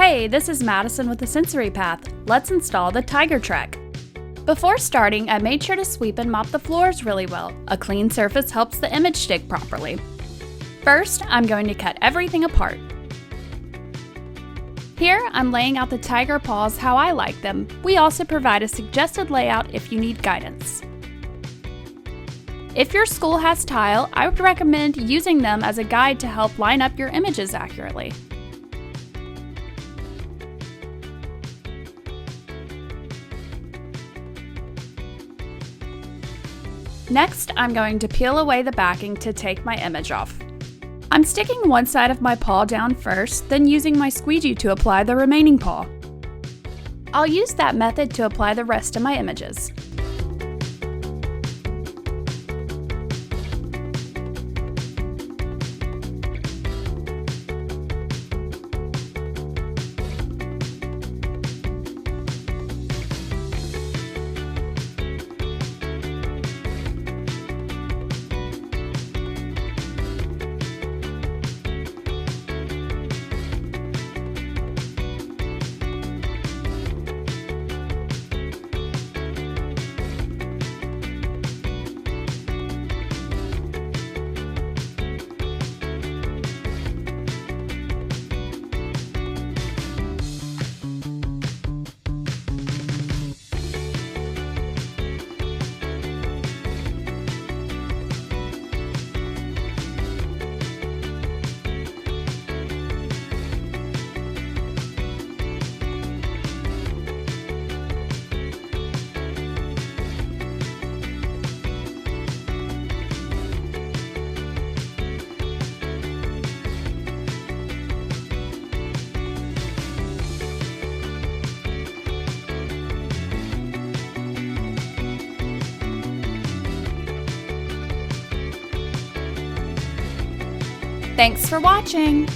Hey, this is Madison with the Sensory Path. Let's install the Tiger Trek. Before starting, I made sure to sweep and mop the floors really well. A clean surface helps the image stick properly. First, I'm going to cut everything apart. Here, I'm laying out the tiger paws how I like them. We also provide a suggested layout if you need guidance. If your school has tile, I would recommend using them as a guide to help line up your images accurately. Next, I'm going to peel away the backing to take my image off. I'm sticking one side of my paw down first, then using my squeegee to apply the remaining paw. I'll use that method to apply the rest of my images. Thanks for watching!